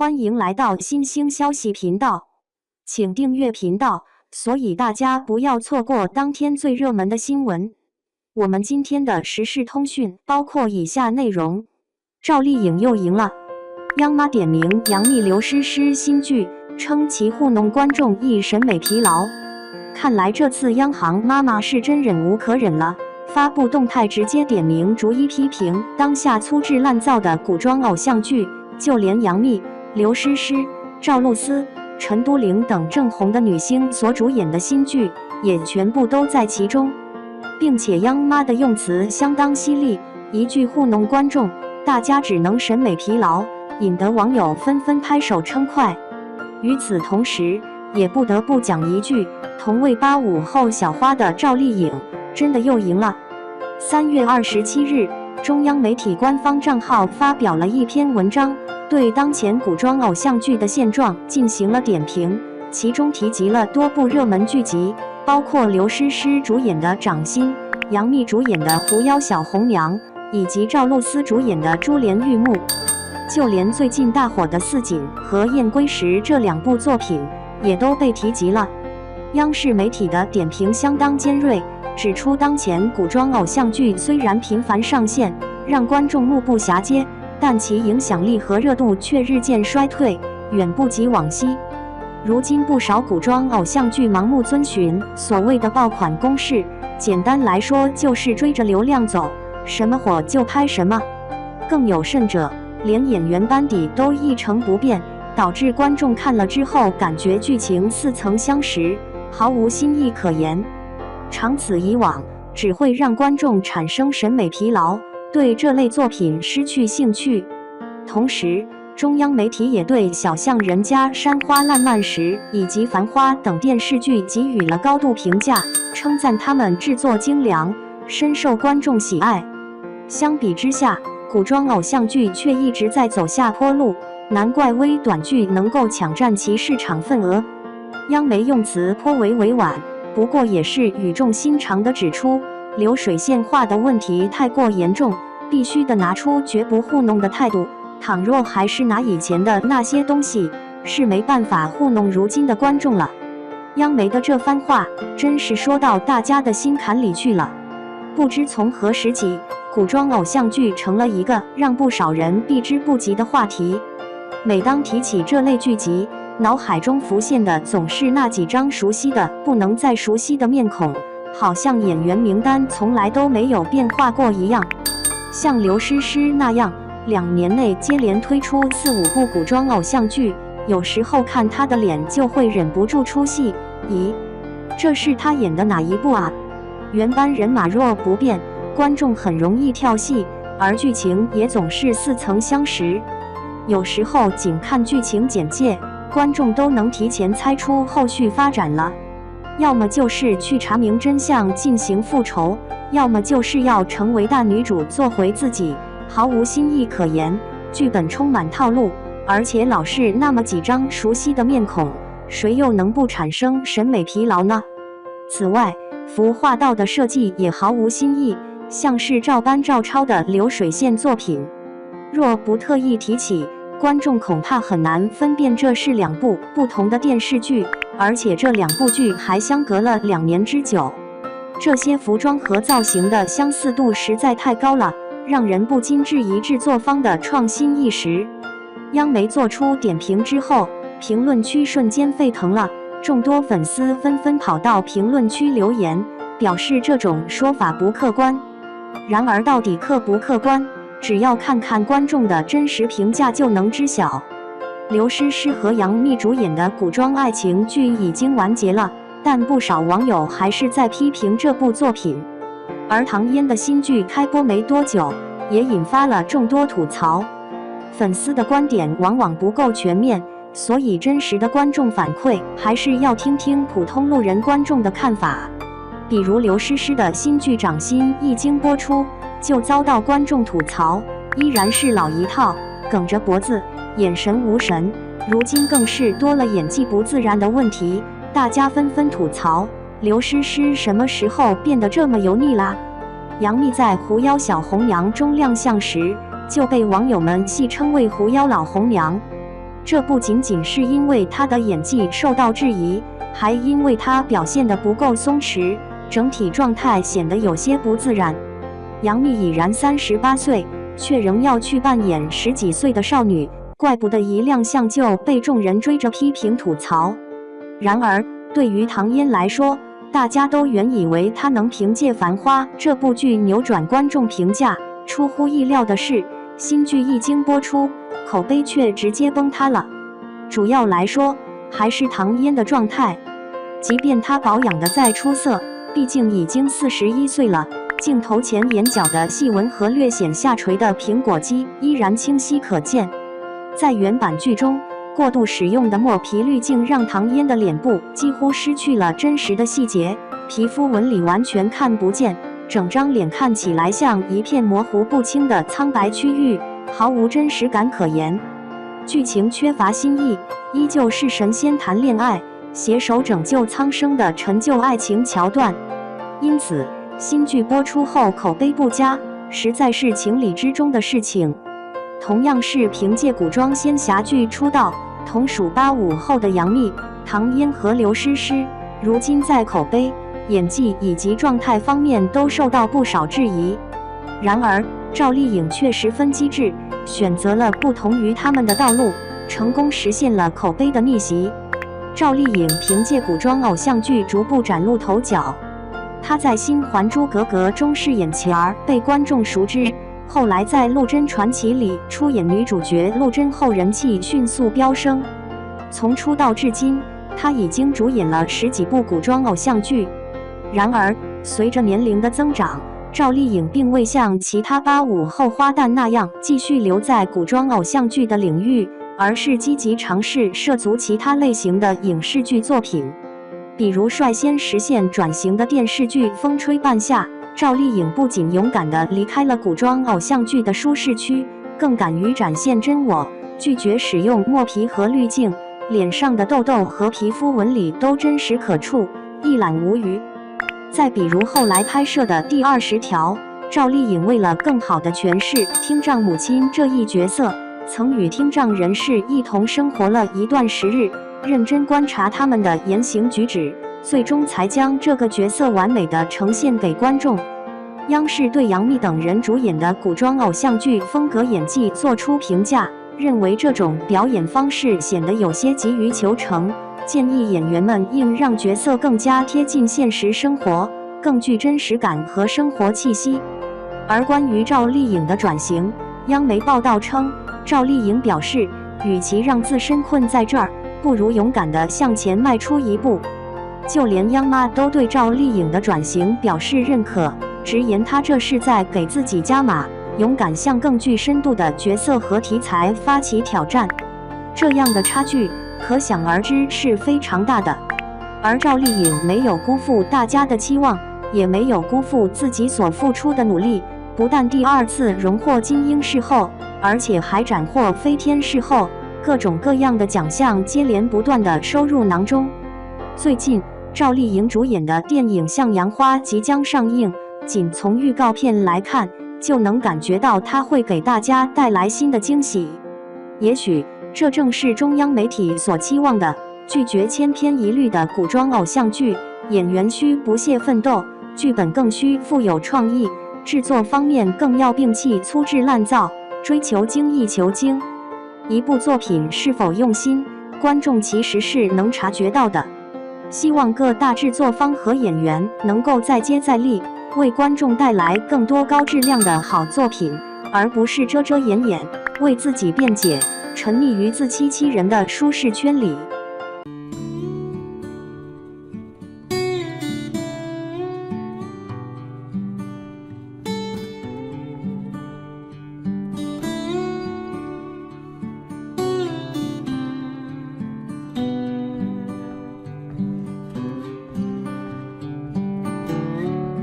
欢迎来到新兴消息频道，请订阅频道，所以大家不要错过当天最热门的新闻。我们今天的时事通讯包括以下内容：赵丽颖又赢了，央妈点名杨幂刘诗诗新剧，称其糊弄观众易审美疲劳。看来这次央行妈妈是真忍无可忍了，发布动态直接点名逐一批评当下粗制滥造的古装偶像剧，就连杨幂、刘诗诗、赵露思、陈都灵等正红的女星所主演的新剧也全部都在其中，并且央妈的用词相当犀利，一句糊弄观众，大家只能审美疲劳，引得网友纷纷拍手称快。与此同时，也不得不讲一句，同为85后小花的赵丽颖真的又赢了。3月27日，中央媒体官方账号发表了一篇文章，对当前古装偶像剧的现状进行了点评，其中提及了多部热门剧集，包括刘诗诗主演的《掌心》，杨幂主演的《狐妖小红娘》，以及赵露思主演的《珠帘玉幕》。就连最近大火的《四锦》和《燕归时》这2部作品也都被提及了。央视媒体的点评相当尖锐，指出当前古装偶像剧虽然频繁上线，让观众目不暇接，但其影响力和热度却日渐衰退，远不及往昔。如今不少古装偶像剧盲目遵循所谓的爆款公式，简单来说就是追着流量走，什么火就拍什么。更有甚者，连演员班底都一成不变，导致观众看了之后感觉剧情似曾相识，毫无新意可言。长此以往，只会让观众产生审美疲劳，对这类作品失去兴趣。同时，中央媒体也对《小巷人家》《山花烂漫时》以及《繁花》等电视剧给予了高度评价，称赞他们制作精良，深受观众喜爱。相比之下，古装偶像剧却一直在走下坡路，难怪微短剧能够抢占其市场份额。央媒用词颇为委婉，不过也是语重心长地指出，流水线化的问题太过严重，必须的拿出绝不糊弄的态度。倘若还是拿以前的那些东西，是没办法糊弄如今的观众了。央媒的这番话真是说到大家的心坎里去了。不知从何时起，古装偶像剧成了一个让不少人避之不及的话题。每当提起这类剧集，脑海中浮现的总是那几张熟悉的不能再熟悉的面孔，好像演员名单从来都没有变化过一样。像刘诗诗那样，2年内接连推出4、5部古装偶像剧，有时候看她的脸就会忍不住出戏，咦，这是她演的哪一部啊？原班人马若不变，观众很容易跳戏，而剧情也总是似曾相识。有时候仅看剧情简介，观众都能提前猜出后续发展了。要么就是去查明真相进行复仇，要么就是要成为大女主做回自己，毫无新意可言，剧本充满套路，而且老是那么几张熟悉的面孔，谁又能不产生审美疲劳呢？此外，服化道的设计也毫无新意，像是照搬照抄的流水线作品。若不特意提起，观众恐怕很难分辨这是2部不同的电视剧，而且这2部剧还相隔了2年之久。这些服装和造型的相似度实在太高了，让人不禁质疑制作方的创新意识。央媒做出点评之后，评论区瞬间沸腾了，众多粉丝纷纷跑到评论区留言，表示这种说法不客观。然而到底客不客观，只要看看观众的真实评价就能知晓。刘诗诗和杨幂主演的古装爱情剧已经完结了，但不少网友还是在批评这部作品。而唐嫣的新剧开播没多久，也引发了众多吐槽。粉丝的观点往往不够全面，所以真实的观众反馈还是要听听普通路人观众的看法。比如刘诗诗的新剧《掌心》一经播出，就遭到观众吐槽，依然是老一套，梗着脖子，眼神无神。如今更是多了演技不自然的问题，大家纷纷吐槽刘诗诗什么时候变得这么油腻啦？杨幂在《狐妖小红娘》中亮相时，就被网友们戏称为狐妖老红娘。这不仅仅是因为她的演技受到质疑，还因为她表现得不够松弛，整体状态显得有些不自然。杨幂已然38岁，却仍要去扮演10几岁的少女，怪不得一亮相就被众人追着批评吐槽。然而，对于唐嫣来说，大家都原以为她能凭借《繁花》这部剧扭转观众评价。出乎意料的是，新剧一经播出，口碑却直接崩塌了。主要来说，还是唐嫣的状态。即便她保养得再出色，毕竟已经41岁了，镜头前眼角的细纹和略显下垂的苹果肌依然清晰可见。在原版剧中，过度使用的墨皮滤镜让唐嫣的脸部几乎失去了真实的细节，皮肤纹理完全看不见，整张脸看起来像一片模糊不清的苍白区域，毫无真实感可言。剧情缺乏新意，依旧是神仙谈恋爱，携手拯救苍生的陈旧爱情桥段。因此，新剧播出后口碑不佳，实在是情理之中的事情。同样是凭借古装仙侠剧出道，同属85后的杨幂、唐嫣和刘诗诗，如今在口碑、演技以及状态方面都受到不少质疑。然而，赵丽颖却十分机智，选择了不同于他们的道路，成功实现了口碑的逆袭。赵丽颖凭借古装偶像剧逐步崭露头角，她在新《还珠格格》中饰演琪儿被观众熟知，后来在《陆贞传奇》里出演女主角陆贞后人气迅速飙升。从出道至今，她已经主演了10几部古装偶像剧。然而，随着年龄的增长，赵丽颖并未像其他85后花旦那样继续留在古装偶像剧的领域，而是积极尝试涉足其他类型的影视剧作品。比如率先实现转型的电视剧《风吹半夏》，赵丽颖不仅勇敢地离开了古装偶像剧的舒适区，更敢于展现真我，拒绝使用墨皮和滤镜，脸上的痘痘和皮肤纹理都真实可触，一览无余。再比如后来拍摄的《第20条》，赵丽颖为了更好地诠释听障母亲这一角色，曾与听障人士一同生活了一段时日，认真观察他们的言行举止，最终才将这个角色完美地呈现给观众。央视对杨幂等人主演的古装偶像剧风格演技做出评价，认为这种表演方式显得有些急于求成，建议演员们应让角色更加贴近现实生活，更具真实感和生活气息。而关于赵丽颖的转型，央媒报道称，赵丽颖表示，与其让自身困在这儿，不如勇敢地向前迈出一步。就连央妈都对赵丽颖的转型表示认可，直言她这是在给自己加码，勇敢向更具深度的角色和题材发起挑战。这样的差距可想而知是非常大的。而赵丽颖没有辜负大家的期望，也没有辜负自己所付出的努力，不但第2次荣获金鹰视后，而且还斩获飞天视后，各种各样的奖项接连不断地收入囊中。最近，赵丽颖主演的电影《向阳花》即将上映，仅从预告片来看，就能感觉到它会给大家带来新的惊喜。也许，这正是中央媒体所期望的，拒绝千篇一律的古装偶像剧，演员需不懈奋斗，剧本更需富有创意，制作方面更要摒弃粗制滥造，追求精益求精。一部作品是否用心，观众其实是能察觉到的。希望各大制作方和演员能够再接再厉，为观众带来更多高质量的好作品，而不是遮遮掩掩，为自己辩解，沉溺于自欺欺人的舒适圈里。